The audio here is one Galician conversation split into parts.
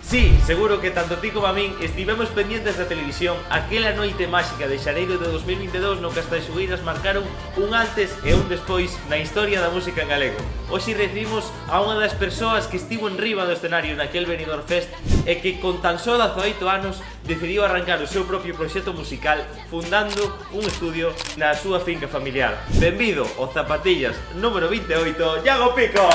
Sí, seguro que tanto ti como a min estivemos pendientes da televisión aquela noite máxica de xaneiro de 2022 no que as Taixugueiras marcaron un antes e un despois na historia da música en galego. Hoxe recibimos a unha das persoas que estivo en riba do escenario naquel Benidorm Fest e que con tan só 18 anos decidiu arrancar o seu propio proxecto musical fundando un estudio na súa finca familiar. Benvido ao Zapatillas número 28, Iago Pico!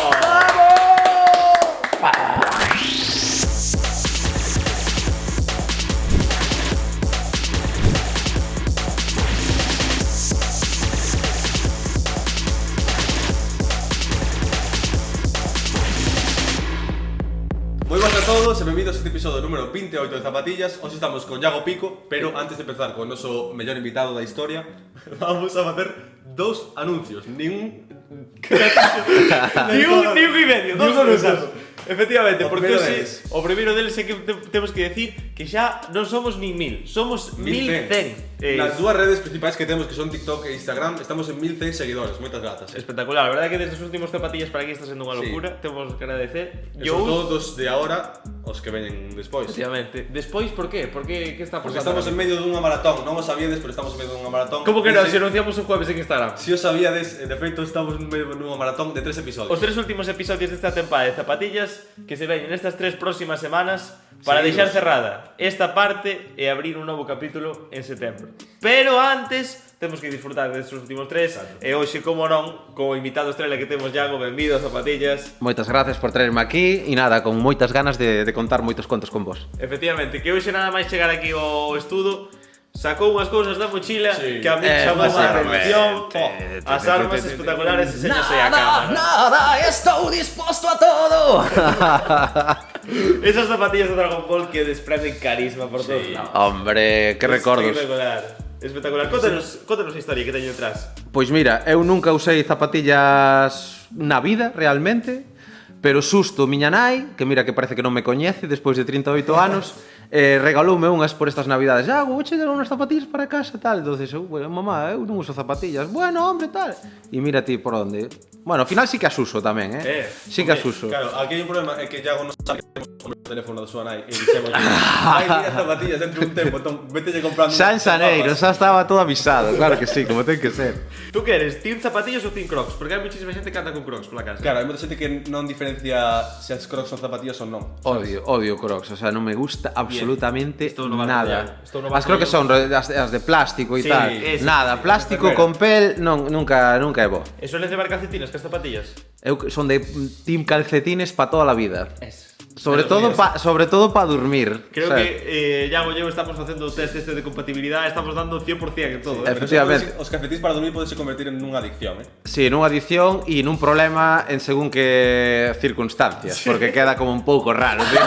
Moi boas a todos e benvidos a este episodio número 28 de Zapatillas. Hoxe estamos con Iago Pico, pero antes de empezar con o noso mellor invitado da historia, vamos a facer dos anuncios, Ni un y medio, dos anuncios. Efectivamente, porque hoxe o primeiro deles é que temos que decir que xa non somos nin 1000, somos 1100. Nas dúas redes principais que temos, que son TikTok e Instagram, estamos en 1100 seguidores. Moitas grazas. Espectacular, a verdade é que desde os últimos Zapatillas para aquí está sendo unha locura, temos que agradecer. E sobre todo dos de agora, os que veñen despois. Efectivamente. Despois, por qué? Por que está Porque estamos en medio dunha maratón, non o sabíades, pero estamos en medio dunha maratón. Como que non? Se anunciamos un jueves en Instagram. Si o sabíades, de feito estamos en medio dunha maratón de 3 episodios. Os 3 últimos episodios desta tempada de Zapatillas que se veñen nestas 3 próximas semanas para deixar cerrada esta parte e abrir un novo capítulo en setembro. Pero antes temos que disfrutar destes últimos 3 e hoxe, como non, co invitado estrela que temos, Iago, benvido a Zapatillas. Moitas gracias por traerme aquí e nada, con moitas ganas de contar moitos contos con vos. Efectivamente, que hoxe nada máis chegar aquí ao estudo sacou unhas cousas da mochila que a mí chamou a atención. As armas espectaculares e señas aí a cámara. Nada, estou disposto a todo. Esas zapatillas de Dragon Ball que desprenden carisma por todos lados. Hombre, que recordos. Espectacular. Contanos a historia que teño detrás. Pois mira, eu nunca usei zapatillas na vida, realmente, pero susto miña nai, que mira que parece que non me coñece despois de 38 anos, regaloume unhas por estas navidades. Vou chegar unhas zapatillas para casa, tal. Entonces, bueno, mamá, eu non uso zapatillas. Bueno, hombre, tal. E mira ti por onde. Bueno, ao final sí que as uso tamén, sí que as uso. Claro, aquí hai un problema, é que Iago non sabe que temos o teléfono da súa nai e dixemos que vai vir as zapatillas dentro dun tempo, entón vételle comprando. Xa en xaneiro, xa estaba todo avisado, claro que sí, como ten que ser. Tú que eres, team zapatillas ou team crocs? Porque hai muchísima xente que anda con crocs pola casa. Claro, hai moita xente que non diferencia se as crocs son zapatillas ou non. Odio crocs, o sea, non me gusta absolutamente nada. As crocs son as de plástico e tal. Nada, plástico con pel nunca é bo. E sueles levar calcetines que as zapatillas? Eu son de team calcetines para toda a vida. Sobre todo para dormir. Creo que Iago e eu estamos facendo o test este de compatibilidade, estamos dando 100% en todo. Efectivamente. Os calcetines para dormir podense convertir en unha adicción, Sí, nunha adicción e nun problema en según que circunstancias, porque queda como un pouco raro, tío.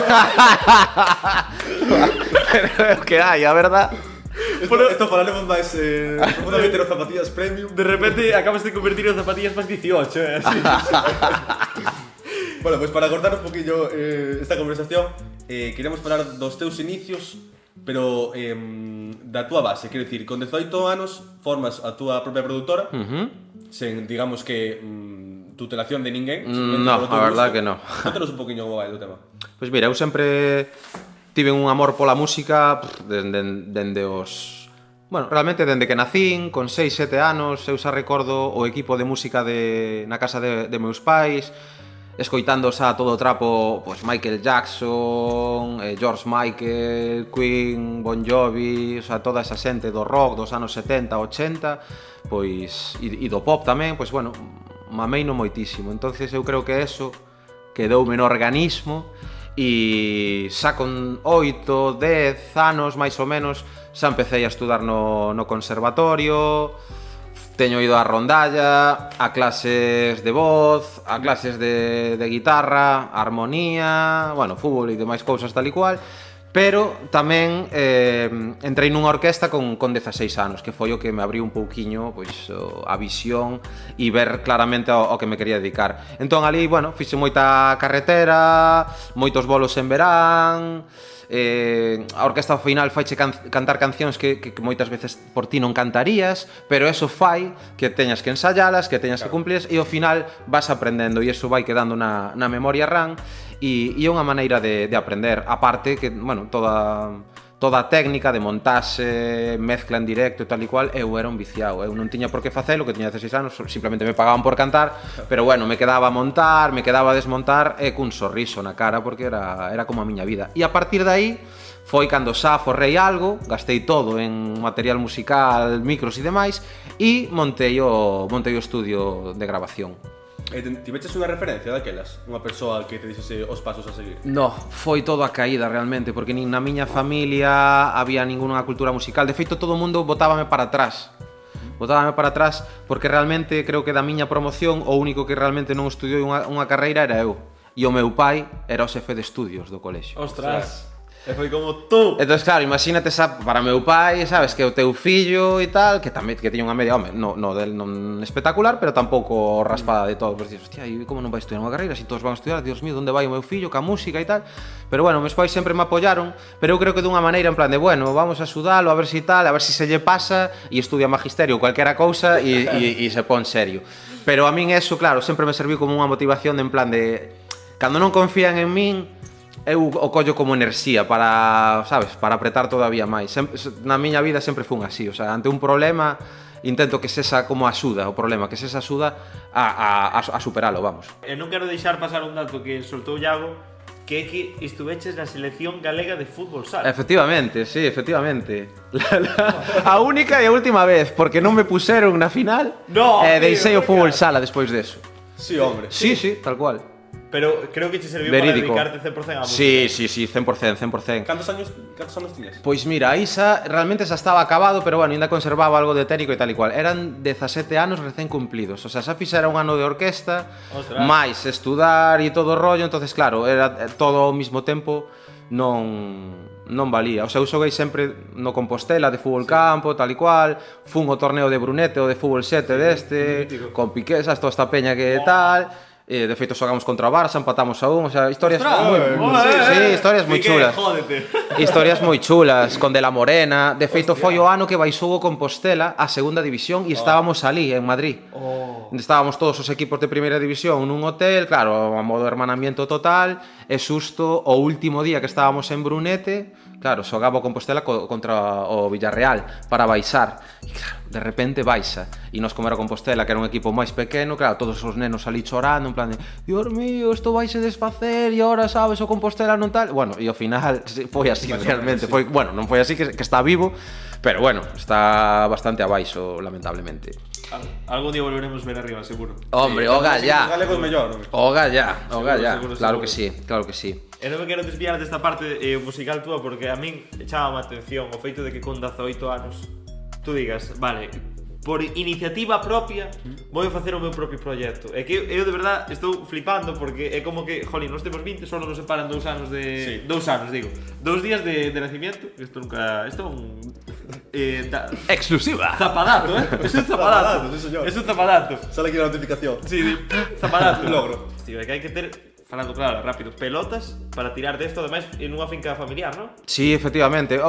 Pero é o que hai, a verdad. Esto falaremos máis profundamente nas zapatillas premium. De repente acabas de convertir en zapatillas máis 18, así. Bueno, pues para cortar un poquillo esta conversación, queremos falar dos teus inicios, pero da túa base. Quero dicir, con 18 anos formas a túa propia produtora, sen, digamos que, tutelación de ninguén. No, a verdad que no. Contanos un poquinho como vai do tema. Pois mira, eu sempre tive un amor pola música dende os... Bueno, realmente dende que nacín, con 6, 7 anos, eu xa recordo o equipo de música na casa de meus pais, escoitando xa todo o trapo, pois Michael Jackson, George Michael, Queen, Bon Jovi, o sea, toda esa xente do rock dos anos 70, 80, pois e do pop tamén, pois bueno, mameino moitísimo. Entonces eu creo que eso quedoume no organismo e xa con 8, 10 anos máis ou menos xa empecé a estudar no conservatorio. Teño ido a rondalla, a clases de voz, a clases de guitarra, armonía, bueno, fútbol e demais cousas tal e cual, pero tamén entrei nunha orquesta con 16 anos, que foi o que me abriu un pouquiño pois, a visión e ver claramente ao que me quería dedicar. Entón ali, bueno, fixe moita carretera, moitos bolos en verán. A orquesta ao final faiche cantar cancións que moitas veces por ti non cantarías, pero eso fai que teñas que ensayalas, que teñas que cumplirlas e ao final vas aprendendo e eso vai quedando na memoria RAM e é unha maneira de aprender. Aparte que, bueno, toda a técnica de montaxe, mezcla en directo e tal e cual, eu era un viciado. Eu non tiña por que facelo, que tiña 16 anos, simplemente me pagaban por cantar, pero bueno, me quedaba a montar, me quedaba a desmontar e cun sorriso na cara, porque era como a miña vida. E a partir de aí, foi cando xa forrei algo, gastei todo en material musical, micros e demais, e montei o estudio de grabación. Tiveches unha referencia daquelas? Unha persoa que te dixese os pasos a seguir? No, foi todo a caída realmente, porque nin na miña familia había ninguna cultura musical. De feito, todo o mundo botábame para atrás. Porque realmente creo que da miña promoción o único que realmente non estudiou unha carreira era eu. E o meu pai era o xefe de estudios do colexio. Ostras. E foi como tú. Entón, claro, imagínate para meu pai, sabes, que o teu fillo e tal, que tamén que tiña unha media, home, non espectacular, pero tampouco raspada de todo. Pues dices, hostia, e como non vai estudiar unha carreira? Si todos van a estudiar, Dios mío, onde vai o meu fillo, ca música e tal? Pero bueno, meus pais sempre me apoyaron, pero eu creo que dunha maneira en plan de, bueno, vamos a axudalo, a ver si tal, a ver si se lle pasa, e estudia magisterio ou cualquiera cousa e se pon serio. Pero a min eso, claro, sempre me serviu como unha motivación de, en plan de, cando non confían en min, eu o collo como enerxía para, sabes, para apretar todavía máis. Na miña vida sempre fun así, o sea, ante un problema intento que sexa como axuda o problema, que sexa axuda a superalo, vamos. E non quero deixar pasar un dato que soltou Iago, que é que estuveches na selección galega de fútbol sala. Efectivamente, sí, efectivamente. A única e a última vez, porque non me puseron na final, deixei o fútbol sala despois deso. Sí, hombre. Sí, tal cual. Pero creo que te serviu Verídico. para dedicarte 100% á música. Sí, 100%. Cantos anos tiñas? Pois mira, aí realmente xa estaba acabado, pero bueno, ainda conservaba algo de técnico e tal e cual. Eran 17 anos recén cumplidos, o sea, xa fixera un ano de orquesta, máis estudar e todo o rollo, entonces claro, era todo ao mesmo tempo, non valía. O sea, eu xoguei sempre no Compostela de fútbol campo, tal e cual, fun o torneo de Brunete ou de fútbol 7 deste, con Piquesas, toda esta peña que tal. De feito xogamos contra o Barça, empatamos a 1, o sea, historias historias moi chulas. Historias moi chulas, con De la Morena. De feito foi o ano que baixou o Compostela a segunda división e estábamos ali en Madrid. Estábamos todos os equipos de primeira división nun hotel, claro, a modo hermanamiento total, e xusto o último día que estábamos en Brunete, claro, xogaba o Compostela contra o Villarreal para baixar. E claro, de repente baixa. E nos como era Compostela, que era un equipo máis pequeno, claro, todos os nenos ali chorando, en plan de, Dios mío, isto vaise desfacer e ahora sabes o Compostela non tal. Bueno, e ao final foi así realmente. Foi, bueno, non foi así que está vivo, pero bueno, está bastante abaixo, lamentablemente. Algún día volveremos ver arriba, seguro. Hombre, o galla. Galego é mellor. O galla. Seguro. Claro que sí. E non me quero desviar desta parte musical túa, porque a min chama a atención o feito de que con 18 anos tú digas, vale, por iniciativa propia vou facer o meu propio proxecto. É que eu de verdad estou flipando, porque é como que, jolín, nos temos 20, solo nos separan 2 anos de... 2 anos, digo. 2 días de nacimiento. Isto nunca... Isto é un... Exclusiva. Zapadato, Es un zapadato. Sí, señor. Es un zapadato. Sale aquí la notificación. Sí, zapadato. Logro. Tío, é que hai que ter, falando claro, rápido, pelotas para tirar desto, ademais, en unha finca familiar, non? Sí, efectivamente.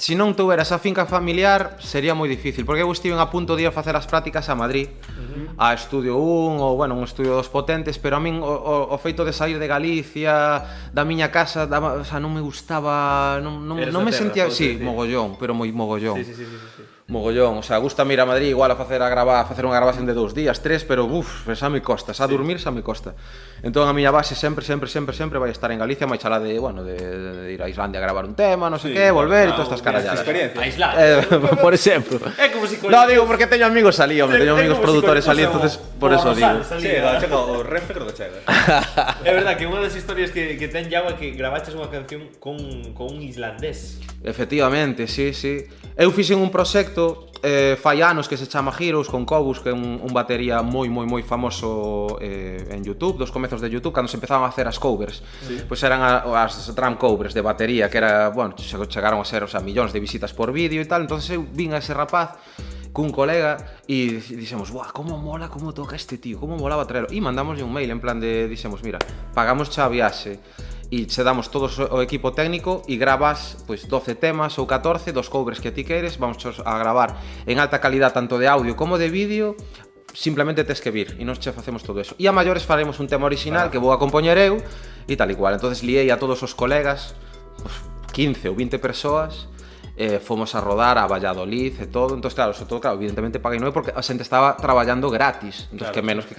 Se non tuveras a finca familiar, sería moi difícil, porque eu estive a punto de ir a facer as prácticas a Madrid, a Estudio 1, ou, bueno, un estudio dos potentes, pero a min o feito de sair de Galicia, da miña casa, o sea, non me gustaba, non me sentía... Sí, mogollón, pero moi mogollón. Sí. Mogollón, o sea, gusta ir a Madrid igual a facer unha grabación de 2 días, 3, pero xa me costa, xa dormir xa me costa. Entón a miña base sempre vai estar en Galicia, máis alá de, bueno, de ir a Islandia a gravar un tema, non sei que, volver e todas estas caralladas. Experiencia. A Islandia. Por exemplo. É como si... No, digo, porque teño amigos ali, hombre, teño amigos produtores ali, entonces por eso digo. Chega, o Renfe creo que chega. É verdad que unha das historias que ten Iago é que gravaches unha canción con un islandés. Efectivamente, sí. Eu fixen un proxecto fai anos que se chama Heroes con Cobus, que é un batería moi famoso en YouTube, dos comezos de YouTube, cando se empezaban a hacer as covers. Pois eran as drum covers de batería, que era, bueno, chegaron a ser, o sea, millóns de visitas por vídeo e tal. Entonces eu vin a ese rapaz cun colega e dixemos, buah, como mola, como toca este tío, como molaba traelo. E mandamoslle un mail en plan de, dixemos, mira, pagamos xa a viaxe e che damos todo o equipo técnico e gravas pois 12 temas ou 14 dos covers que ti queres, vamos a gravar en alta calidad tanto de audio como de vídeo, simplemente tes que vir e nos che facemos todo eso. E a maiores faremos un tema original que vou a compoñer eu e tal e cual. Entonces liei a todos os colegas, pues, 15 ou 20 persoas, fomos a rodar a Valladolid e todo. Entonces, claro, sobre todo, claro, evidentemente paguei 9 porque a xente estaba traballando gratis, entonces Claro. que menos que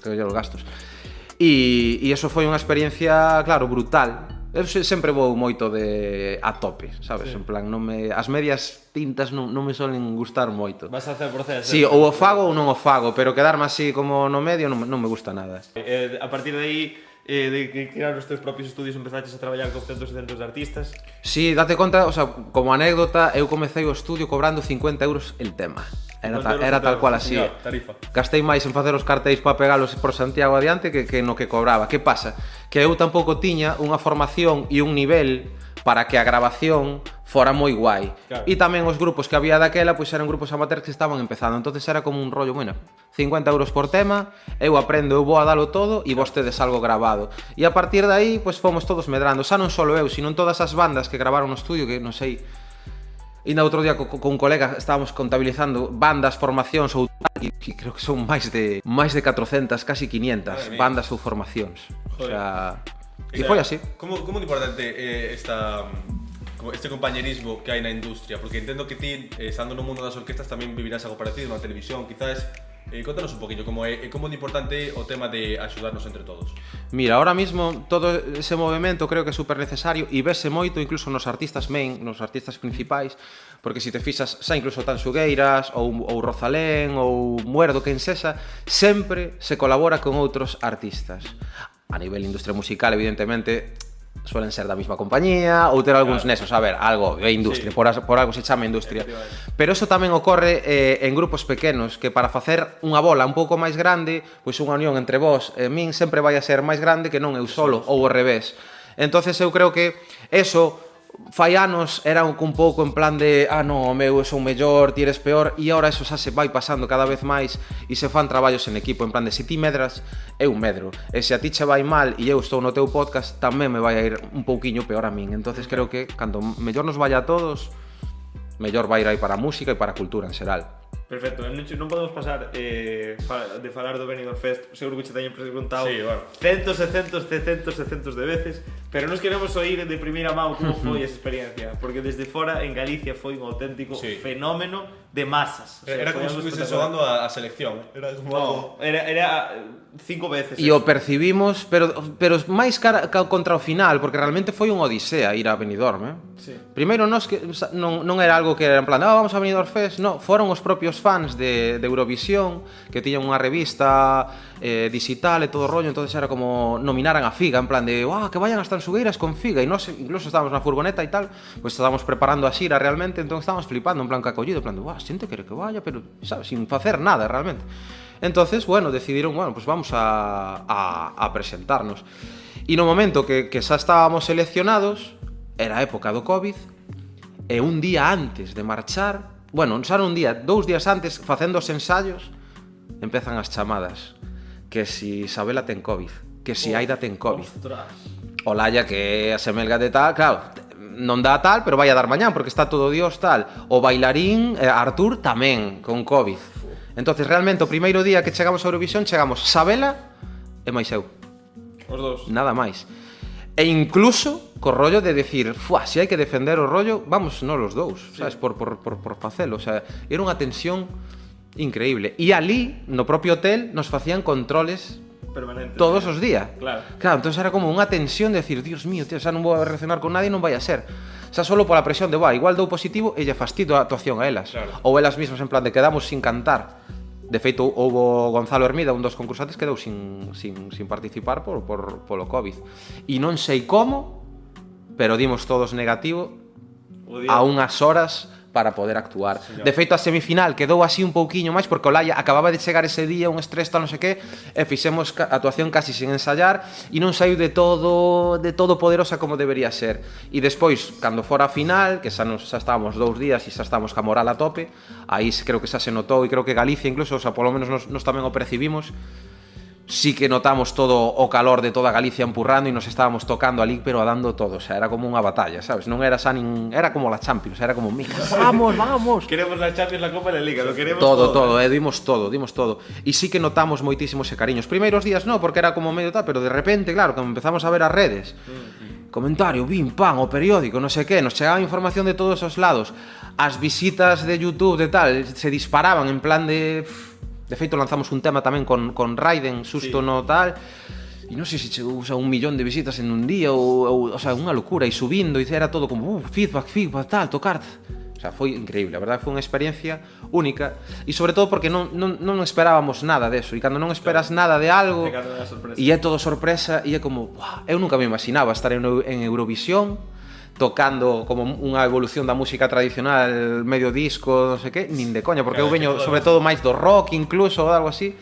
os gastos. E eso foi unha experiencia, claro, brutal. Eu sempre vou moito a tope, sabes? En plan, as medias tintas non me solen gustar moito. Vas a hacer proceso. Sí, ou o fago ou non o fago, pero quedarme así como no medio non me gusta nada. A partir de aí, de que crear os teus propios estudios, empezaches a traballar con centros e centros de artistas. Sí, date conta, o sea, como anécdota, eu comecei o estudio cobrando 50 euros el tema. Era tal cual así. Señor, tarifa. Gastei máis en facer os cartéis para pegalos por Santiago adiante que no que cobraba. Que pasa? Que eu tampouco tiña unha formación e un nivel para que a grabación fora moi guai. Claro. E tamén os grupos que había daquela pois eran grupos amateurs que estaban empezando. Entonces era como un rollo, bueno, 50 euros por tema, eu aprendo, eu vou a dalo todo e vostedes algo grabado. E a partir de aí, pois fomos todos medrando. Xa non solo eu, sino en todas as bandas que gravaron no estudio, que non sei. E na outro día con un colega estábamos contabilizando bandas, formacións ou tal, e creo que son máis de 400, casi 500 bandas ou formacións. O sea, e foi así. Como é importante este compañerismo que hai na industria? Porque entendo que ti, estando no mundo das orquestas, tamén vivirás algo parecido na televisión, quizás. Contanos un poquinho como é importante o tema de axudarnos entre todos. Mira, ahora mismo todo ese movimento creo que é super necesario e vese moito incluso nos artistas main, nos artistas principais, porque se te fixas, xa incluso Tansugueiras ou Rosalén ou Muerdo, quen sexa, sempre se colabora con outros artistas. A nivel industria musical, evidentemente, suelen ser da mesma compañía ou ter algúns nesos, a ver, algo é industria, por algo se chama industria. Pero eso tamén ocorre en grupos pequenos, que para facer unha bola un pouco máis grande, pois unha unión entre vós e min sempre vai a ser máis grande que non eu solo, ou ao revés. Entonces eu creo que eso fai anos era un pouco en plan de non, o meu son mellor, ti eres peor, e agora eso xa se vai pasando cada vez máis e se fan traballos en equipo, en plan de se ti medras, eu medro, e se a ti che vai mal e eu estou no teu podcast, tamén me vai a ir un pouquiño peor a min. Entonces creo que cando mellor nos vaya a todos, mellor vai ir aí para a música e para a cultura en xeral. Perfecto, non podemos pasar de falar do Benidorm Fest, seguro que che teñen preguntado centos de veces, pero nos queremos oír de primeira mão como foi esa experiencia, porque desde fora en Galicia foi un auténtico fenómeno de masas. O sea, era como se estuviese xogando a selección. Era como era 5 veces. E o percibimos, pero máis contra o final, porque realmente foi unha odisea ir a Benidorm, Sí. Primeiro, non era algo que era en plan, vamos a Benidorm Fest, no, foron os propios fans de Eurovisión, que tiñan unha revista digital e todo o rollo, entonces era como nominaran a Figa, en plan de, que vayan as Tansugueiras con Figa, e nós incluso estábamos na furgoneta e tal, pues estábamos preparando a xira realmente, entón estábamos flipando, en plan que acollido, en plan de, xente quere que vaya, pero, sabes, sin facer nada realmente. Entonces, bueno, decidiron, pues vamos a presentarnos. E no momento que xa estábamos seleccionados, era a época do COVID, e un día antes de marchar, bueno, xa non un día, 2 días antes, facendo os ensayos, empezan as chamadas, que si Isabela ten COVID, que si Aida ten COVID. O Laia, que é a semelga de tal, claro, non dá tal, pero vai a dar mañán, porque está todo Dios tal. O bailarín, Artur, tamén, con COVID. Entonces, realmente, o primeiro día que chegamos a Eurovisión, chegamos Sabela e máis eu. Os dous. Nada máis. E incluso co rollo de decir, se hai que defender o rollo, vamos, non os dous, sabes, por facelo, o sea, era unha tensión increíble. E ali, no propio hotel, nos facían controles permanentes todos os días. Claro, entonces era como unha tensión de decir, Dios mío, tío, xa non vou a reaccionar con nadie, non vai a ser. Xa solo pola presión de, igual dou positivo e lle fastidio a actuación a elas. Claro. Ou elas mismas en plan de quedamos sin cantar. De feito, houbo Gonzalo Hermida, un dos concursantes, quedou sin participar polo COVID. E non sei como, pero dimos todos negativo a unhas horas para poder actuar. Señor. De feito, a semifinal quedou así un pouquiño máis, porque o Laia acababa de chegar ese día, un estrés tal non sei que, e fixemos a actuación casi sin ensayar, e non saiu de todo poderosa como debería ser. E despois, cando fora a final, que xa estábamos 2 días e xa estábamos ca moral a tope, aí creo que xa se notou, e creo que Galicia incluso, o sea, polo menos nos tamén o percibimos, sí que notamos todo o calor de toda Galicia empurrando e nos estábamos tocando ali, pero a dando todo, o sea, era como unha batalla, sabes? Non era xa nin... Era como la Champions, era como, mica, vamos! Queremos la Champions, la Copa e la Liga, lo queremos Todo, dimos todo. E sí que notamos moitísimo ese cariño. Os primeiros días no, porque era como medio tal, pero de repente, claro, como empezamos a ver as redes, comentario, bim, pam, o periódico, non sei que, nos chegaba información de todos os lados, as visitas de YouTube de tal, se disparaban en plan de... De feito, lanzamos un tema tamén con Raiden, susto no tal, e non sei se chegou a 1 millón de visitas en un día, o sea, unha locura, e subindo, e era todo como, feedback, tal, tocar... O sea, foi increíble, a verdade foi unha experiencia única, e sobre todo porque non esperábamos nada deso, e cando non esperas nada de algo, e é todo sorpresa, e é como, wow, eu nunca me imaginaba estar en Eurovisión, tocando como unha evolución da música tradicional, medio disco, non sei que, nin de coña, porque eu veño sobre todo máis do rock incluso ou algo así,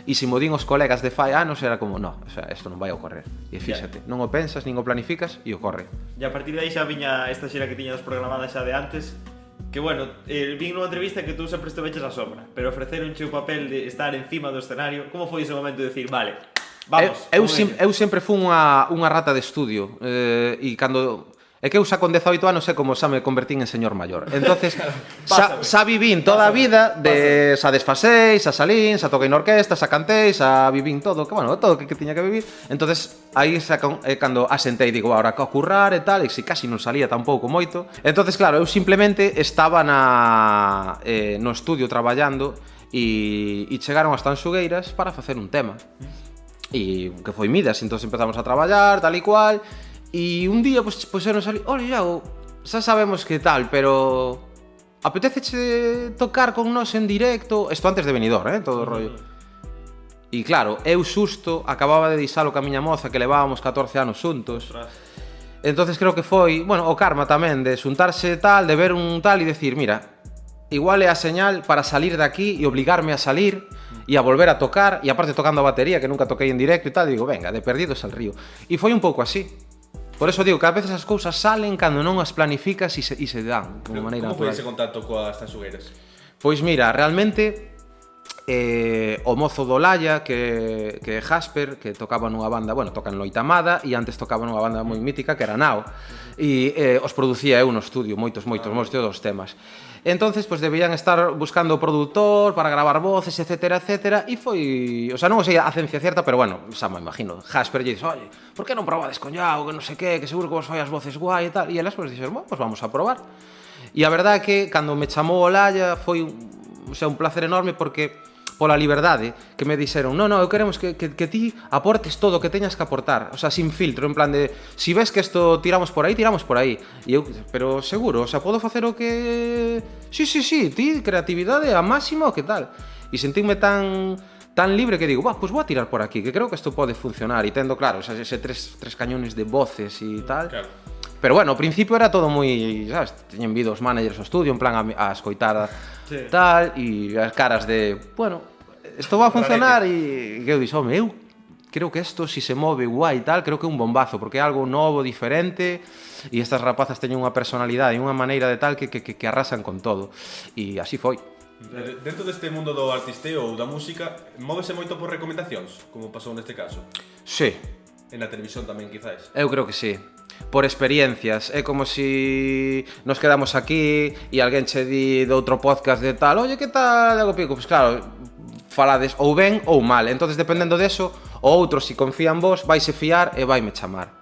e se mo din os colegas de fai anos era como, no, o sea, isto non vai a ocorrer. E fíxate, non o pensas, nin o planificas e ocorre. E a partir de aí xa viña esta xira que tiñamos programada xa de antes, que bueno, vin nunha entrevista que tú sempre estuveches a sombra, pero ofreceronche o papel de estar encima do escenario. Como foi ese momento de decir, vale, vamos? Eu sempre fui unha rata de estudio, e cando... É que eu xa con 18 anos é como xa me convertín en señor maior. Entonces, xa vivín toda a vida de xa desfasei, xa salín, xa toquei na orquesta, xa cantei, xa vivín todo, que bueno, todo que tiña que vivir. Entonces, aí xa cando asentei, digo, ahora que currar e tal, e se casi non salía tampouco moito. Entonces, claro, eu simplemente estaba no estudio traballando e chegaron as Tanxugueiras para facer un tema. E que foi Midas, entonces empezamos a traballar, tal e cual. E un día, pois non salí, olha, Iago, xa sabemos que tal, pero apeteceche tocar con nós en directo? Isto antes de Benidorm, todo o rollo. E claro, eu xusto acababa de deixalo ca miña moza, que levábamos 14 anos xuntos. Entonces creo que foi, bueno, o karma tamén, de xuntarse tal, de ver un tal e decir, mira, igual é a señal para salir de aquí e obligarme a salir e a volver a tocar, e aparte tocando a batería, que nunca toquei en directo e tal, digo, venga, de perdidos al río. E foi un pouco así. Por eso digo que a veces as cousas salen cando non as planificas e se dan de unha maneira natural. Como foi ese contacto coas Tanxugueiras? Pois mira, realmente o mozo do Laya, que é Jasper, que tocaba nunha banda, bueno, toca en Loitamada, e antes tocaba nunha banda moi mítica que era Nao, e os producía eu no estudio, moitos dos temas. Entonces, pues debían estar buscando o produtor para gravar voces, etcétera, e foi... O sea, non sei a ciencia cierta, pero bueno, xa me imagino. Jasper lle dice, oye, por que non probades con Iago, que non sei que seguro que vos fai as voces guai e tal. E elas, pues, dixeron, bueno, pues vamos a probar. E a verdade é que, cando me chamou o Laya, foi un placer enorme, porque pola liberdade, que me dixeron, non, eu queremos que ti aportes todo o que teñas que aportar, o sea, sin filtro, en plan de, si ves que isto tiramos por aí. E eu, pero seguro, o sea, podo facer o que... Sí, ti, creatividade a máxima, o que tal? E sentínme tan libre que digo, pues vou a tirar por aquí, que creo que isto pode funcionar, e tendo, claro, ese tres cañones de voces e tal... Claro. Pero bueno, ao principio era todo moi, sabes, teñen vido os managers ao estudio, en plan a escoitar tal, e as caras de, bueno, isto va a funcionar, e que eu dixo, home, eu creo que isto, si se move guai e tal, creo que é un bombazo, porque é algo novo, diferente, e estas rapazas teñen unha personalidade e unha maneira de tal que arrasan con todo, e así foi. Dentro deste mundo do artisteo ou da música, móvese moito por recomendacións, como pasou neste caso? Sí. En a televisión tamén, quizáis? Eu creo que sí. Por experiencias, é como si nos quedamos aquí e alguén che di de outro podcast de tal, oye, que tal, algo pico, pois claro, falades ou ben ou mal, entonces dependendo deso, o outro, si confía en vos, vaise fiar e vaime chamar.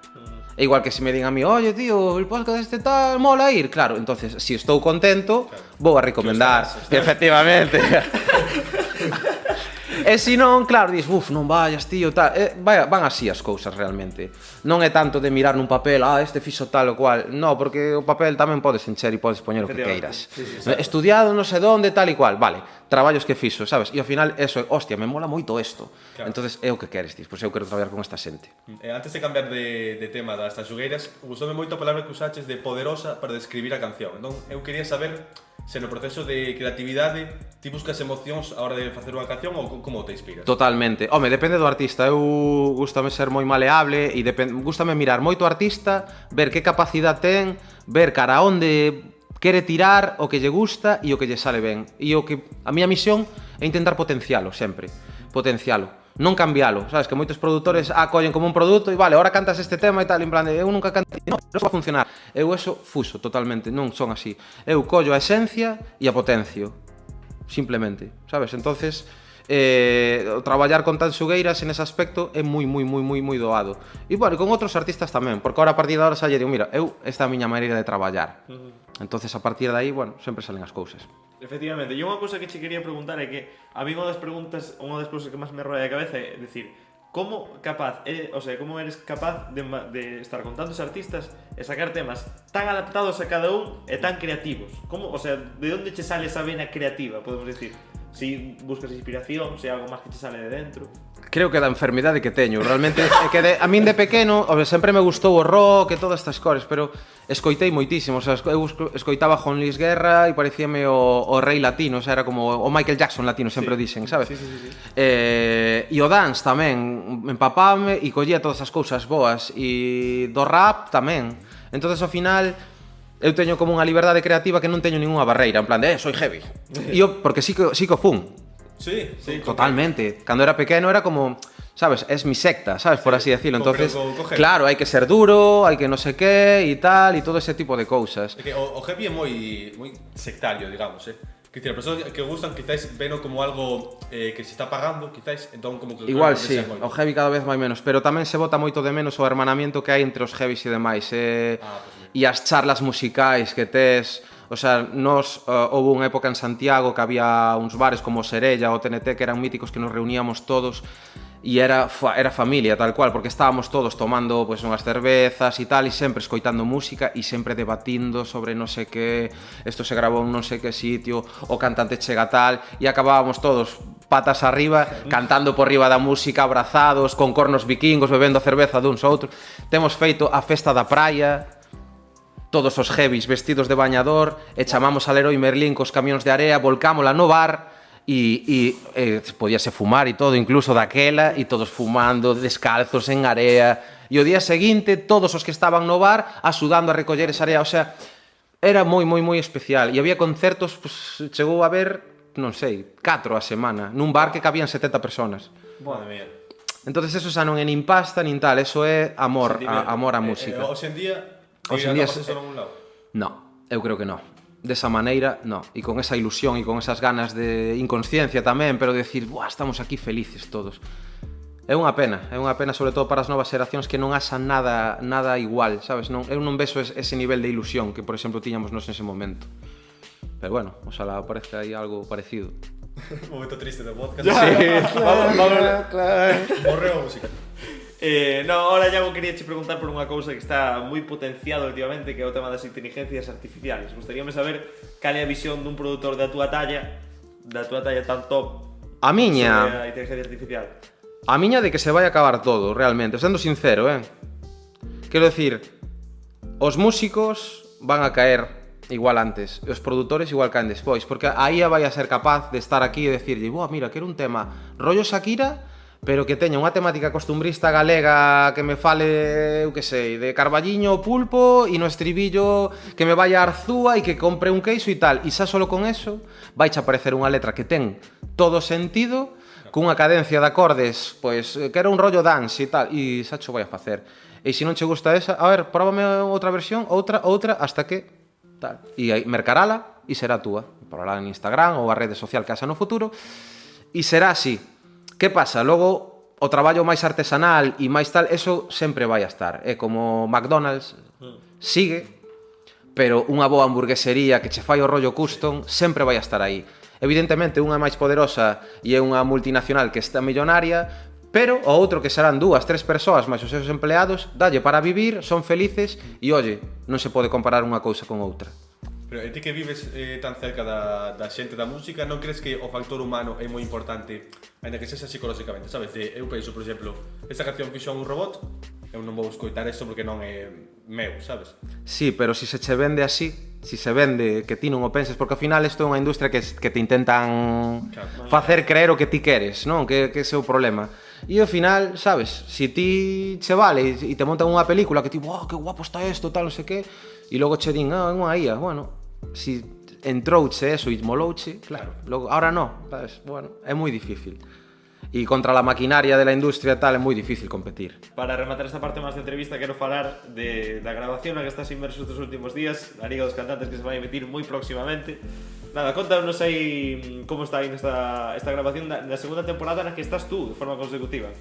É igual que se me din a mí, oye, tío, el podcast este tal, mola ir, claro, entonces, si estou contento, vou a recomendar, efectivamente. E se non, claro, dis, non vayas, tío, tal. Van así as cousas realmente. Non é tanto de mirar nun papel, este fixo tal o cual. No, porque o papel tamén podes encher e podes poñer o que queiras. Estudiado non sei onde, tal e cual. Vale, traballos que fixo, sabes? E ao final, eso, hostia, me mola moito isto. Claro. Entonces, é o que queres, dis. Pois eu quero traballar con esta xente. Antes de cambiar de tema das Tanxugueiras, gustoume moito a palabra que usaches de poderosa para describir a canción. Entón, eu quería saber se no proceso de creatividade ti buscas emocións a hora de facer unha canción ou como te inspiras? Totalmente. Home, depende do artista. Eu gustame ser moi maleable e gustame mirar moito o artista, ver que capacidade ten, ver cara onde quere tirar, o que lle gusta e o que lle sale ben. E o que a miña misión é intentar potencialo sempre. Potencialo. non cambialo, sabes, que moitos produtores collen como un produto e vale, ahora cantas este tema e tal, en plan de, eu nunca cantei, non va a funcionar. Eu eso fuso totalmente, non son así. Eu collo a esencia e a potencio, simplemente, sabes? Entonces, traballar con tan xugueiras en ese aspecto é moi doado. E bueno, con outros artistas tamén, porque ahora a partir de ahora xa lle digo, mira, esta é a miña maneira de traballar. Entonces a partir de aí, bueno, sempre salen as cousas. Efectivamente, e unha cousa que che quería preguntar é que a mí unha das cousas que máis me roe a cabeza é decir, como eres capaz de estar con tantos artistas e sacar temas tan adaptados a cada un e tan creativos? Como, de onde che sale esa vena creativa, podemos decir? Si buscas inspiración, se algo máis que che sale de dentro. Creo que da enfermidade que teño, realmente é que a min de pequeno, sempre me gustou o rock e todas estas cores, pero escoitei moitísimo, eu escoitaba Juan Luis Guerra e parecíame o rei latino, era como o Michael Jackson latino, sempre o dixen, sabes? Sí. E o dance tamén, empapábame e collía todas as cousas boas, e do rap tamén. Entonces ao final eu teño como unha liberdade creativa que non teño ninguna barreira, en plan de, soy heavy. E eu, porque sí que o fun. Sí. Totalmente. Cando era pequeno era como, sabes, es mi secta, sabes, por así decirlo. Entonces, claro, hai que ser duro, hai que no sé qué e tal, e todo ese tipo de cousas. É que o heavy é moi sectario, digamos, Que decir, as persoas que gustan quizás veno como algo que se está pagando, quizás, entón como que... Igual sí, o heavy cada vez vai menos, pero tamén se bota moito de menos o hermanamiento que hai entre os heavies e demais, e as charlas musicais que tes... houve unha época en Santiago que había uns bares como Serella ou TNT que eran míticos, que nos reuníamos todos e era familia tal cual, porque estábamos todos tomando unhas cervezas e tal, e sempre escoitando música e sempre debatindo sobre non sei que, isto se grabou en non sei que sitio, o cantante chega tal, e acabábamos todos patas arriba, cantando por riba da música, abrazados, con cornos vikingos, bebendo cerveza duns a outros. Temos feito a festa da praia, todos os heavies vestidos de bañador, e chamamos al Leroy Merlin cos camións de area, volcámola no bar, e podíase fumar e todo, incluso daquela, e todos fumando, descalzos en area, e o día seguinte, todos os que estaban no bar, axudando a recoller esa area, era moi especial, e había concertos, chegou a haber, non sei, 4 a semana, nun bar que cabían 70 personas. Madre mía. Entonces eso xa non é nin pasta, nin tal, eso é amor a música. Hoxe en día... No, eu creo que no. Desa maneira, no. E con esa ilusión e con esas ganas de inconsciencia tamén, pero de decir, buah, estamos aquí felices todos. É unha pena sobre todo para as novas xeracións que non asan nada igual, sabes? Eu non vexo ese nivel de ilusión que, por exemplo, tiñamos nos nese momento. Pero bueno, oxalá aparezca aí algo parecido. Un momento triste do podcast. Sí, claro. Morreu a música. Ahora Iago quería che preguntar por unha cousa que está moi potenciado últimamente, que é o tema das inteligencias artificiales. Gustaríame saber cal é a visión dun produtor da túa talla tan top a miña sobre a inteligencia artificial. A miña de que se vai acabar todo, realmente, sendo sincero, Quero decir, os músicos van a caer igual antes, e os produtores igual caen despois, porque a IA vai a ser capaz de estar aquí e decirlle, mira, quero un tema rollo Shakira, pero que teña unha temática costumbrista galega que me fale, eu que sei, de carballiño o pulpo, e no estribillo que me vaya a Arzúa e que compre un queixo e tal, e xa solo con eso vaiche aparecer unha letra que ten todo sentido, cunha cadencia de acordes, pois, que era un rollo dance e tal, e xa xo vai a facer. E se non che gusta esa, a ver, próbame outra versión, outra, hasta que tal. E aí mercarala e será túa. Probará en Instagram ou a rede social que haxa no futuro, e será así. Que pasa? Logo, o traballo máis artesanal e máis tal, eso sempre vai a estar. É como McDonald's, sigue, pero unha boa hamburguesería que che fai o rollo custom sempre vai a estar aí. Evidentemente, unha máis poderosa e é unha multinacional que está millonaria, pero o outro que serán 2, 3 persoas máis os seus empleados, dalle para vivir, son felices e, oye, non se pode comparar unha cousa con outra. Pero ti que vives tan cerca da xente da música, non crees que o factor humano é moi importante, ainda que sexa psicolóxicamente, sabes? Eu penso, por exemplo, esta canción fixo un robot, eu non vou escoitar isto porque non é meu, sabes? Sí, pero se che vende así, se se vende que ti non o penses, porque ao final isto é unha industria que te intentan facer creer o que ti queres, non? Que ese é o problema. E ao final, sabes, se ti che vale e te montan unha película que ti, que guapo está isto, tal, non sei que, e logo che din, é unha IA, bueno, si entrouche eso e molouche, claro, logo, ahora non, sabes, bueno, é moi difícil. E contra a maquinaria de la industria e tal é moi difícil competir. Para rematar esta parte máis de entrevista, quero falar da grabación na que estás inmerso estes últimos días, a Liga dos Cantantes, que se vai emitir moi próximamente. Nada, contanos aí como está indo esta grabación da segunda temporada na que estás tú de forma consecutiva.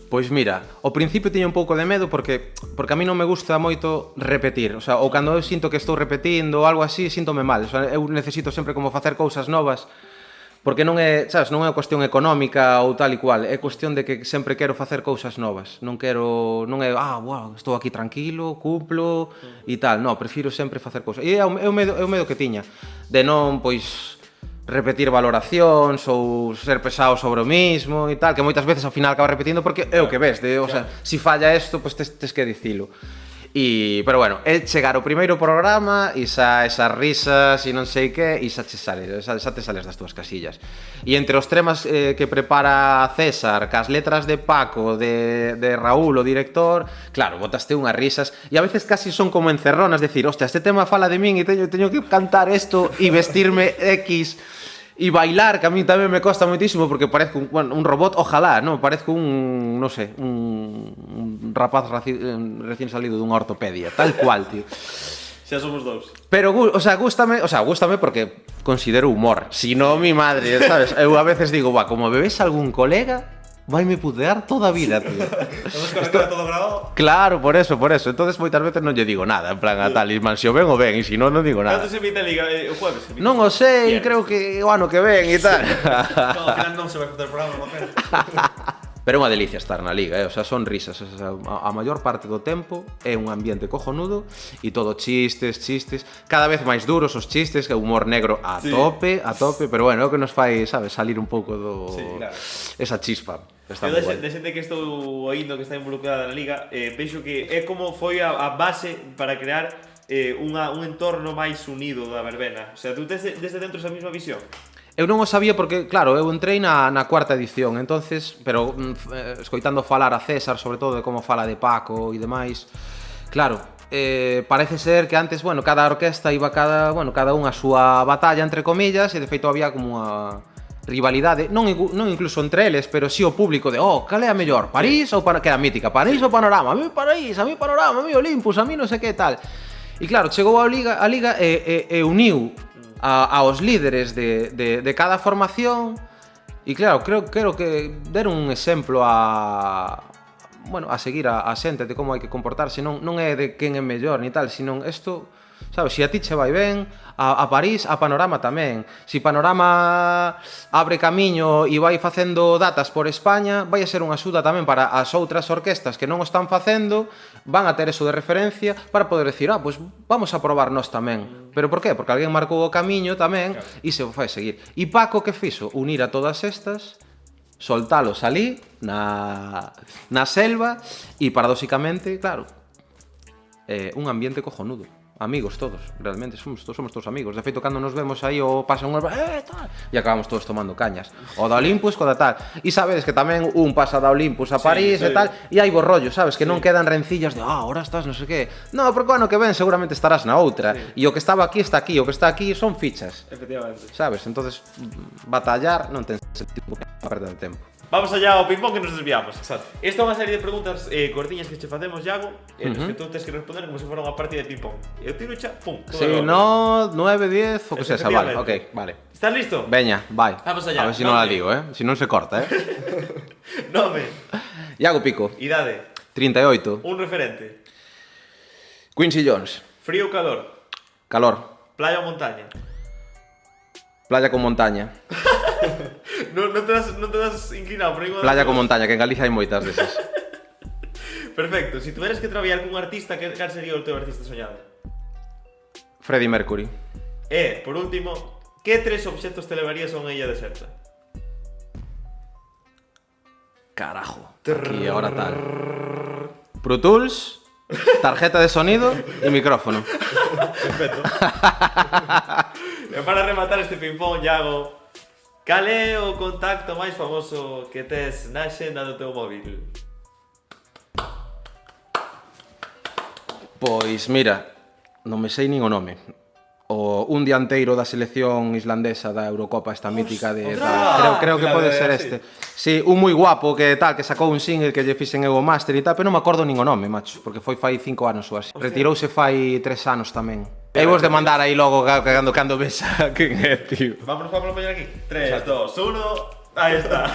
Pois mira, ao principio tiña un pouco de medo porque a mí non me gusta moito repetir, o sea, ou cando eu sinto que estou repetindo ou algo así, síntome mal, o sea, eu necesito sempre como facer cousas novas. Porque non é, sabes, non é cuestión económica ou tal e cual, é cuestión de que sempre quero facer cousas novas. Non é, wow, estou aquí tranquilo, cumplo e tal. Non, prefiro sempre facer cousas. E é o medo que tiña de non, pois, repetir valoracións ou ser pesado sobre o mismo e tal, que moitas veces ao final acaba repetindo porque é o que ves, o sea, si falla isto, pois tes que dicilo. Pero bueno, é chegar ao primeiro programa e esas risas e non sei que e xa te sales das túas casillas. E entre os temas que prepara César, cas letras de Paco, de Raúl, o director, claro, botaste unhas risas e a veces casi son como encerronas, decir, hostia, este tema fala de min e teño que cantar isto e vestirme X e bailar, que a mí tamén me costa moitísimo porque parezco un robot, ojalá, non? Parezco un rapaz recién salido dunha ortopedia, tal cual, tío. Xa somos dous. Pero, gústame porque considero humor. Si no, mi madre, sabes? Eu a veces digo, como bebes algún colega, vaime putear toda a vida, tío. Estamos con a cara todo grabado. Claro, por eso. Entonces moitas veces non lle digo nada, en plan a tal, se o ven, e se non digo nada. Cando se emite a Liga? O jueves? Non o sei, creo que o ano que ven e tal. No, ao final non se vai facer programa, no pena. Pero é unha delicia estar na Liga, o sea, son risas, o sea, a maior parte do tempo é un ambiente cojonudo e todo chistes, cada vez máis duros os chistes, que é humor negro a tope, pero bueno, é o que nos fai, sabes, salir un pouco do claro. Esa chispa. Está Eu de xente que estou oíndo que está involucrada na Liga, vexo que é como foi a base para crear un entorno máis unido da verbena. O sea, tú desde dentro esa mesma visión. Eu non o sabía porque, claro, eu entrei na cuarta edición, entonces, pero escoitando falar a César, sobre todo de como fala de Paco e demais, claro, parece ser que antes, bueno, cada orquesta iba cada unha a súa batalla, entre comillas, e de feito había como unha rivalidade, non incluso entre eles, pero si o público de, cal é a mellor, París ou que era mítica, París ou Panorama, a mí París, a mí Panorama, a mí Olympus, a mí non sei que tal. E claro, chegou a Liga e uniu aos líderes de cada formación e claro, creo que der un exemplo a seguir a xente de como hai que comportarse, non é de quen é mellor ni tal, sino isto, sabes, se a ti che vai ben, a París, a Panorama tamén. Se Panorama abre camiño e vai facendo datas por España, vai a ser unha axuda tamén para as outras orquestas que non o están facendo, van a ter eso de referencia para poder decir, pois vamos a probar nós tamén. Pero por qué? Porque alguén marcou o camiño tamén e se fai seguir. E Paco que fixo? Unir a todas estas, soltalos ali na selva e paradóxicamente, claro, un ambiente cojonudo. Amigos todos, realmente, somos todos amigos. De feito, cando nos vemos aí o pasan unhas tal, e acabamos todos tomando cañas. O da Olympus, co da tal. E sabedes que tamén un pasa da Olympus a París e tal, e hai bo rollo, sabes? Que non quedan rencillas de, ahora estás non sei que. No, porque o ano que ven seguramente estarás na outra. E o que estaba aquí está aquí, o que está aquí son fichas. Efectivamente. Sabes? Entonces, batallar non ten sentido para perder o tempo. Vamos allá ao ping-pong que nos desviamos. Exacto. Esta é unha serie de preguntas cortiñas que che facemos, Iago, nos que tú tens que responder como se fora unha partida de ping-pong. Eu tiro xa, pum. Sí, no, 9, 10, o que sexa, vale, ok, vale. Estás listo? Veña, vai. Vamos allá. A ver se non la digo, Si non se corta, Nome. Iago Pico. Idade. 38. Un referente. Quincy Jones. Frío ou calor? Calor. Playa ou montaña? Playa con montaña. Non te das inclinado por aí. Playa con montaña, que en Galicia hai moitas desas. Perfecto. Si tuveras que traballar con un artista, cal sería o teu artista soñado? Freddie Mercury. E, por último, que 3 obxectos te levarías a unha illa deserta? Carajo. Aquí, ahora tal. Pro Tools, tarjeta de sonido e micrófono. Perfecto. E para rematar este ping-pong, Iago, cal é o contacto máis famoso que tes na xenda do teu móvil? Pois mira, non me sei nin o nome. un dianteiro da selección islandesa da Eurocopa esta mítica de Ostras! creo que La pode de- ser este. Sí, un moi guapo que sacou un single que lle fixen eu o máster e tal, pero non me acordo nin o nome, macho, porque foi fai 5 anos ou así. Retirouse fai 3 anos tamén. E vos de mandar aí logo cando ves a quen é, tío. Vamos a poñer aquí. 3, 2, 1. Ahí está.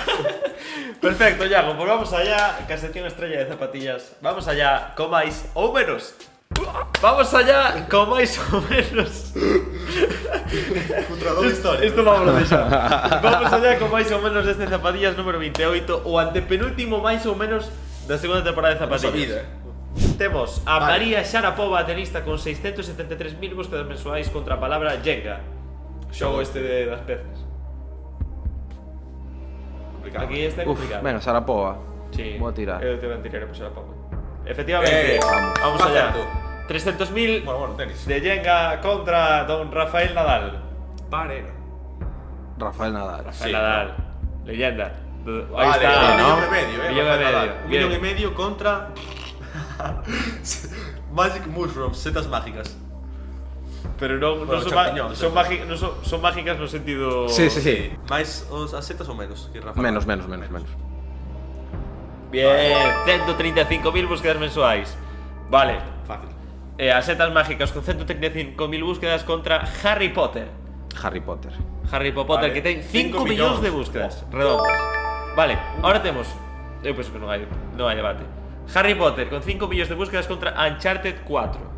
Perfecto, Iago, pues vamos allá. Sección estrella de zapatillas. Vamos allá con máis ou menos. Vamos allá con máis ou menos. Contra historia. Isto vamos a deixar. Vamos allá con máis ou menos deste zapatillas número 28, o antepenúltimo máis ou menos da segunda temporada de zapatillas. vida, Temos a María Sharapova, tenista con 673.000 búsquedas mensuais contra a palabra Jenga. Xogo este das pezas. Complicado. Aquí está complicado. Venga, Sharapova. Sí. Vou a tirar. Eu te voy a tirar por Sharapova. Efectivamente, vamos allá. 300.000 Bueno, tenis. de Jenga contra don Rafael Nadal. Vale. Rafael Nadal. Rafael Nadal, leyenda. Ahí Vale, está. ¿no? 1,5 millón, Millón y medio. Un Bien. millón y medio contra Magic Mushrooms, setas mágicas. Pero no Bueno, son, champiñón, son mágicas no sentido. Sí, sí, sí. Máis as setas ou menos que Rafa? Menos. Bien, 135.000 búsquedas mensuais. Vale. Fácil. As setas mágicas con 135.000 búsquedas contra Harry Potter. Harry Potter. Harry Potter, Vale, que ten 5 5 millóns millóns. de búsquedas redondas. Vale, ahora temos. Eu penso que non hai debate. Harry Potter con 5 millóns de búsquedas contra Uncharted 4.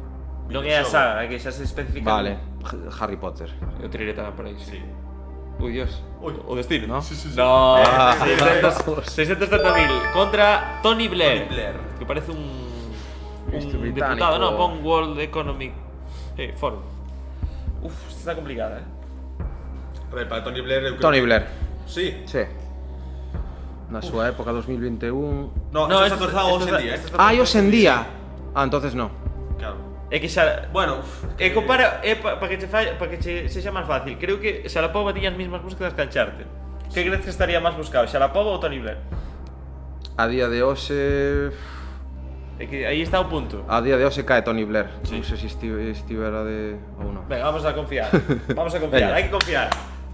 Non é a saga, que xa se especifica. Vale, Harry Potter. Eu tiraré tamén por aí. Sí. Uy, Dios. Uy. O destino. ¿No? Sí. No, Ah. 630.000 contra Tony Blair. Tony Blair. Que parece un británico. diputado, no, pon World Economic Forum. Uf, está complicada, A ver, para Tony Blair eu creo Tony que- Blair. Sí. Sí. Na súa época 2021. No, No, esto esto- está atorzado esto hoxe en está- día. esto Está Ah, hoxe en día. Ah, entonces no. Claro. É que xa Bueno, compara para que che sexa máis fácil. Creo que Sharapova tiña as mismas búsquedas que Uncharted. Que crees que estaría máis buscado, Sharapova ou Tony Blair? A día de hoxe... É que aí está o punto. A día de hoxe cae Tony Blair. Sí. Non sei se estivera de... ou non. Venga, vamos a confiar. Vamos a confiar, Venga. hay que confiar.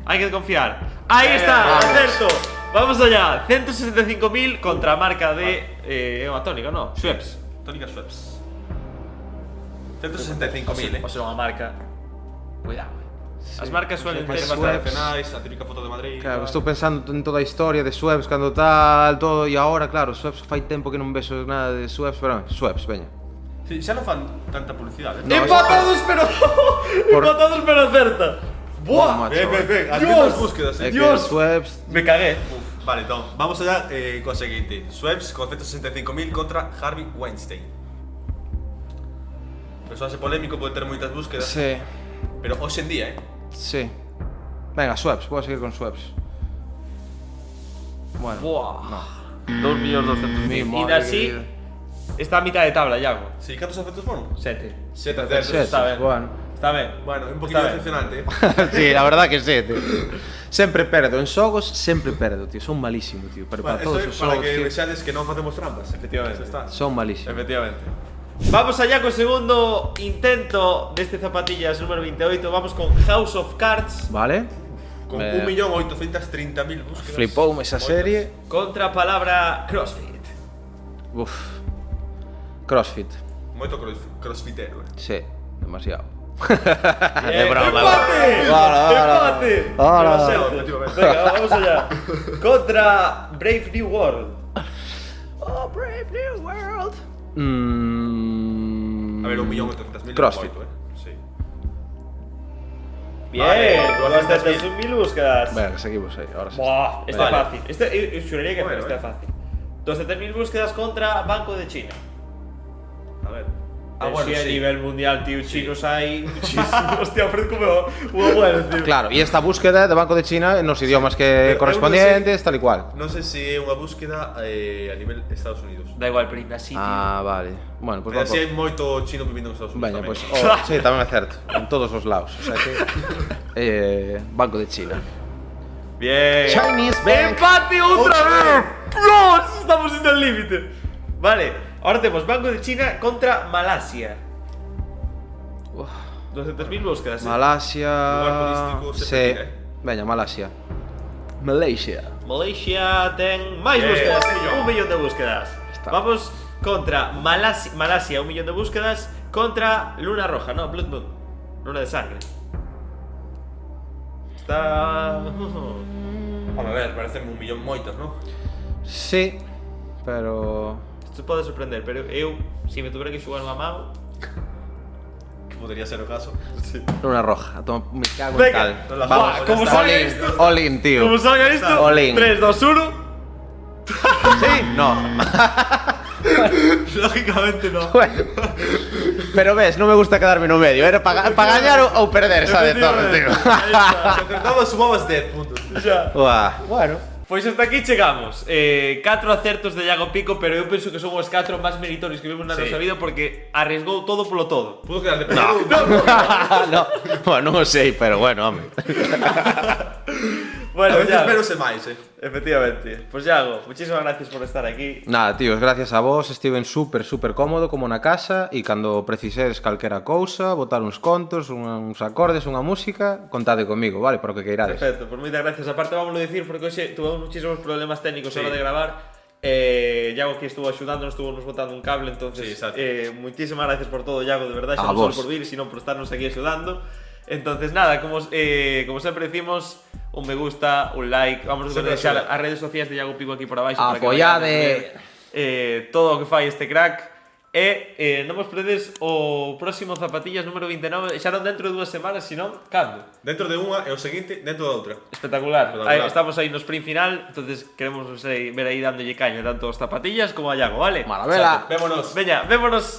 Hay que confiar. Ahí está, vamos. acerto. Vamos allá. 165.000 contra a marca de unha tónica, ¿no? Schweppes. Tónica Schweppes. 165.000, O sea, unha marca. Cuidado. As marcas suelen ter Schweppes. bastante. Nacionais, a típica foto de Madrid. Claro, estou pensando en toda a historia de Schweppes cando tal, todo, e agora, claro, Schweppes fai tempo que non vexo nada de Schweppes, pero Schweppes, veña. Sí, xa non fan tanta publicidade. No, Empatados, pero empatados, pero acerta. Buah, Buah, macho. As Dios. mismas búsquedas, É que Dios. Schweppes... Me cagué. Uf, vale, entón, vamos allá coa seguinte. Schweppes con 165.000 contra Harvey Weinstein. Personaxe polémico, pode ter moitas búsquedas, Sí, pero hoxe en día, sí. Venga, Schweppes, vou a seguir con Schweppes. Bueno, Buah. 2.200.000. Mi Y madre así querida. está a mitad de tabla, Iago. Sí, cantos acertos foron? 7. 7 Schweppes, está ben. bueno. Está ben. Bueno, un poquito Está ben. decepcionante, Sí, la verdad que sí, tío. Sempre perdo, en xogos sempre perdo, tío. Son malísimo, tío. Pero para Bueno, todos esto os é para xogos, que tío, vexades que non facemos trampas. Efectivamente. Xa está. son malísimos. Efectivamente. Vamos allá con el segundo intento de este zapatillas número 28. Vamos con House of Cards Vale? Con Me- 1.830.000 búsquedas. Flipoume esa serie. contra palabra CrossFit. Uf. CrossFit. Moito crossfitero, Sí, demasiado. Bien, broma, ¡Empate! Hola, hola. ¡Empate! Hola. Demasiado. Efectivamente. Venga, vamos allá. Contra Brave New World. Oh, Brave New World. A ver, 1.800.000. CrossFit. moito, Sí. Bien, Vale, 200.000 búsquedas. Venga, seguimos aí, ahora sí. Buah, está Vale. fácil. Yo juraría que Bueno, está fácil. 200.000 búsquedas contra Banco de China. A ver. Sí, a sí. nivel mundial, tío, chinos hay muchísimos. Hostia, ofrezco como bueno, tío. Claro, e esta búsqueda de Banco de China nos idiomas que Pero correspondientes, tal e cual. Non sei se é unha búsqueda a nivel Estados Unidos. Da igual, pero así, tío. Ah, vale. Bueno, pues Pero va si hai moito chino vivindo nos Estados Unidos. Veña, tamén. pues sí, tamén é certo, en todos os lados, o sea que Banco de China. Bien. Chinese Bank. ¡Empate otra vez! ¡Dios! Estamos en el límite. Vale, ahora tenemos Banco de China contra Malasia. 200.000 búsquedas. Malasia... Lugar turístico Sí. sempre tira, Veña, Malasia. Malaysia. Malaysia ten máis búsquedas, 1 millón de búsquedas. Está. Vamos contra Malasia, 1 millón de búsquedas, contra Luna Roja, no, Blood Moon, Luna de Sangre. Está... A ver, parecen 1 millón moitas, non? Sí, pero... Isto pode sorprender, pero eu, se me tuvera que xogar unha mão... Que podría ser o caso. Sí. Luna roja. Me cago en tal. Venga, Vamos, como all salga in, esto. all in, tío. Como salga isto, All in. 3, 2, 1... ¿Sí? No. Lógicamente no. Bueno. Pero ves, no me gusta quedarme no medio. Era para gañar ou perder, sabes, todo, tío. Se acertabas, sumabas 10 puntos. Xa. Buah, bueno. Pois hasta aquí chegamos. 4 acertos de Iago Pico, pero eu penso que son os 4 máis meritorios que vimos na Sí. nosa vida porque arriesgou todo polo todo. Pudo quedar de primeiro. No. Bueno, non o sei, pero bueno, home. A Bueno, veces Iago, menos e máis, efectivamente. Pois Iago, muchísimas gracias por estar aquí. Nada, tíos, gracias a vos estiven super cómodo como na casa e cando precisedes calquera cousa, botar uns contos, uns acordes, unha música, contade comigo, vale, para o que queirades. Perfecto, pues moitas gracias. Aparte, vamos a decir, porque hoxe tuvemos muchísimos problemas técnicos a Sí. hora de gravar. Iago aquí estuvo axudándonos, estuvo nos botando un cable, entonces Sí, exacto. muchísimas gracias por todo, Iago, de verdade, xa A non vos. só por vir, sino por estarnos aquí axudando. Entonces, nada, como sempre decimos, un me gusta, un like, vamos a Sempre deixar axuda. as redes sociais de Iago Pico aquí por abaixo Apoyade. todo o que fai este crack. E non vos perdedes o próximo Zapatillas número 29, xa non dentro de 2 semanas, sino cando? Dentro de unha e o seguinte dentro da outra. Espectacular. Espectacular. Ahí, estamos aí no sprint final, entonces queremos ver aí dándolle caña tanto aos Zapatillas como a Iago, vale? Maravela. Vémonos. Veña, vémonos.